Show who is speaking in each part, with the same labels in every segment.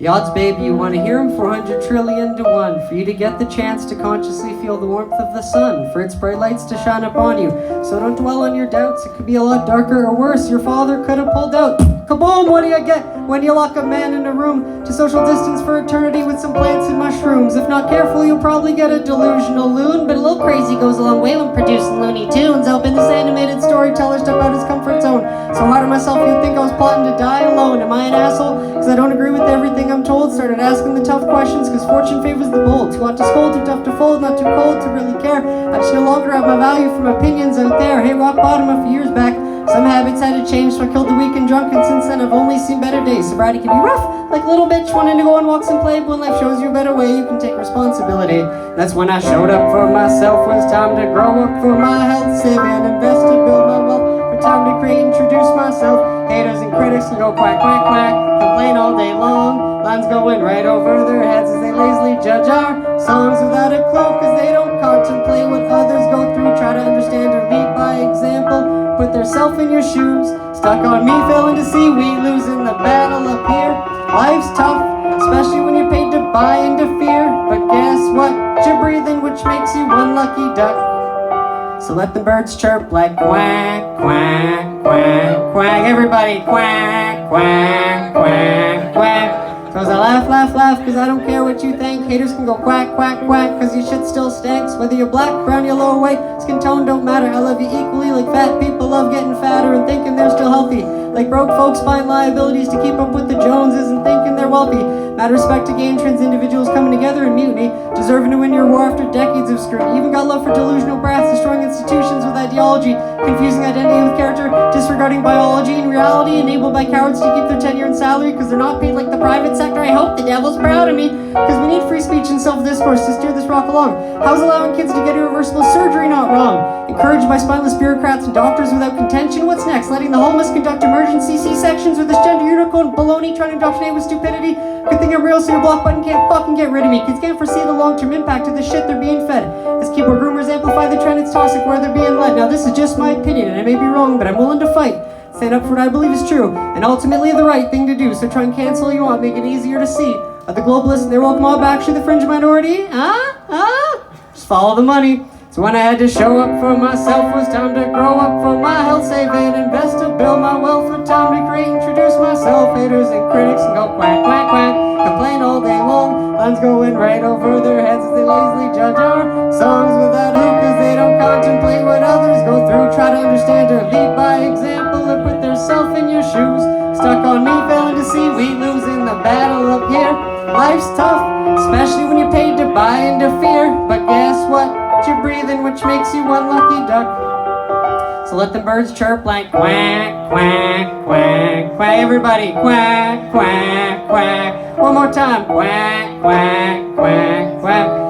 Speaker 1: The odds, baby, you want to hear them 400 trillion to 1 for you to get the chance to consciously feel the warmth of the sun, for its bright lights to shine upon you. So don't dwell on your doubts, it could be a lot darker or worse. Your father could have pulled out. Kaboom, what do you get when you lock a man in a room to social distance for eternity with some plants and mushrooms? If not careful, you'll probably get a delusional loon, but a little crazy goes a long way when producing Looney Tunes. Helping this animated storyteller step out his comfort zone. So hard on myself, you'd think I was plotting to die alone. Am I an asshole? Because I don't agree with everything I'm told. Started asking the tough questions because fortune favors the bold. Too hot to scold, too tough to fold, not too cold to really care. I just no longer have my value from opinions out there. Hey, rock bottom a few years back. Some habits had to change, so I killed the weak and drunk, and since then I've only seen better days. Sobriety can be rough, like a little bitch wanting to go on walks and play, but when life shows you a better way, you can take responsibility. That's when I showed up for myself. Was time to grow up for my health, save and invest to build my wealth. For time to create, introduce myself. Haters and critics can go quack, quack, quack, complain all day long. Lines going right over their heads as they lazily judge our songs without a clue, cause they don't contemplate what others go through. Try to understand or lead by example. Put their self in your shoes. Stuck on me, failing to see we losing the battle up here. Life's tough, especially when you're paid to buy into fear. But guess what? You're breathing, which makes you one lucky duck. So let the birds chirp like quack, quack, quack, quack. Everybody quack, quack, quack, quack. Cause I laugh, laugh, laugh, cause I don't care what you think. Haters can go quack, quack, quack, cause your shit still stinks. Whether you're black, brown, yellow, or white, skin tone don't matter. I love you equally, like fat people love getting fatter and thinking they're still healthy. Like broke folks buying liabilities to keep up with the Joneses and thinking they're wealthy. Mad respect to gain trans individuals coming together in mutiny, deserving to win your war after decades of scrutiny. Even got love for delusional brats, destroying institutions with ideology, confusing identity with character, disregarding biology and reality, enabled by cowards to keep their tenure and salary because they're not paid like the private sector. I hope the devil's proud of me, because we need free speech and self-discourse to steer this rock along. How's allowing kids to get irreversible surgery not wrong? Encouraged by spineless bureaucrats and doctors without contention. What's next? Letting the homeless conduct emergency C-sections with this gender unicorn baloney trying to indoctrinate with stupidity? Good thing I'm real, so your block button can't fucking get rid of me. Kids can't foresee the long-term impact of the shit they're being fed. As keyboard groomers amplify the trend, it's toxic where they're being led. Now this is just my opinion, and I may be wrong, but I'm willing to fight. Stand up for what I believe is true, and ultimately the right thing to do. So try and cancel all you want, make it easier to see. Are the globalists and their woke mob actually the fringe minority? Just follow the money. So when I had to show up for myself, was time to grow up for my health, save and invest to build my wealth. For time to create, introduce myself. Haters and critics can go quack, quack, quack, complain all day long. Lines going right over their heads as they lazily judge our songs without hope, cause they don't contemplate what others go through. Try to understand or lead by example, or put their self in your shoes. Stuck on me, failing to see we losing the battle up here. Life's tough, especially when you're paid to buy into fear. But guess what? You're breathing, which makes you one lucky duck. So let the birds chirp like quack, quack, quack, quack. Everybody quack, quack, quack. One more time, quack, quack, quack, quack.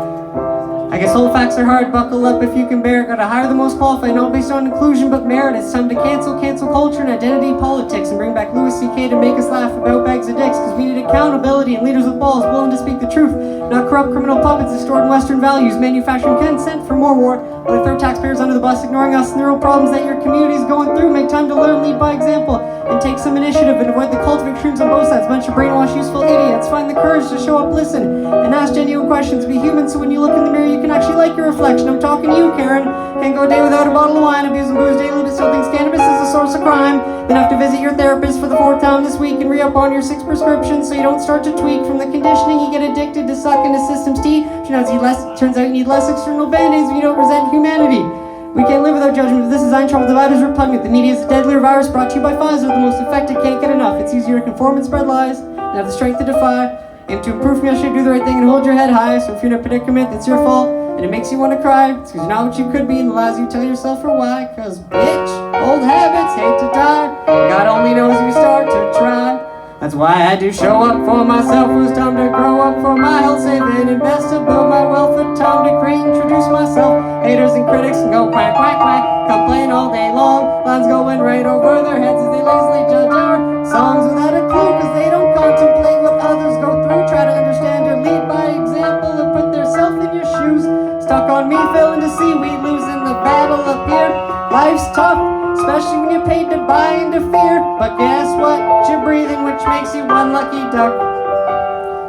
Speaker 1: I guess old facts are hard, buckle up if you can bear it. Gotta hire the most qualified, not based on inclusion but merit. It's time to cancel culture and identity politics, and bring back Louis C.K. to make us laugh about bags of dicks. Cause we need accountability and leaders with balls willing to speak the truth, not corrupt criminal puppets distorting Western values, manufacturing consent for more war, while they throw taxpayers under the bus, ignoring us and the real problems that your community is going through. Make time to learn, lead by example, and take some initiative, and avoid the cult of extremes on both sides. Bunch of brainwashed, useful idiots. Find the courage to show up, listen, and ask genuine questions. Be human, so when you look in the mirror, you can actually like your reflection. I'm talking to you, Karen. Can't go a day without a bottle of wine, abusing booze daily, but still thinks cannabis is a source of crime. Then have to visit your therapist for the 4th time this week and re-up on your 6 prescriptions so you don't start to tweak from the conditioning. You get addicted to sucking the system's tea. Turns out you need less external band-aids when you don't resent humanity. We can't live without judgment. This design trouble divide is repugnant. The media is a deadlier virus brought to you by Pfizer. The most affected can't get enough. It's easier to conform and spread lies and have the strength to defy. Aim to improve from yesterday, do the right thing, and hold your head high. So if you're in a predicament, it's your fault, and it makes you want to cry. It's because you're not what you could be, and the lies you tell yourself are why. Cause bitch, old habits hate to die. God only knows if you start to try. That's why I had to show up for myself. It was time to grow up for my health, save and invest to build my wealth. For time to create, introduce myself. Haters and critics can go quack, quack, quack, complain all day long. Lines going right over their heads as they lazily judge our songs without a clue, cause they don't contemplate what others go through. Try to understand or lead by example, and put their self in your shoes. Stuck on me, failing to see we losing the battle up here. Life's tough, especially when you're paid to buy into fear. But guess what? You're breathing, which makes you one lucky duck.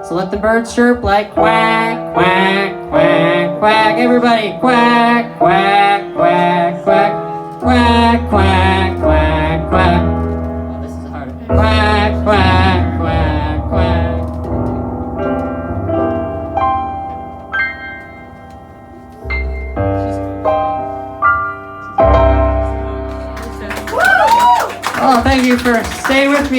Speaker 1: So let the birds chirp like quack, quack, quack, quack. Everybody, quack, quack, quack, quack, quack, quack, quack, quack. Oh, this is hard. Quack, quack, quack, quack. Oh, thank you for staying with me.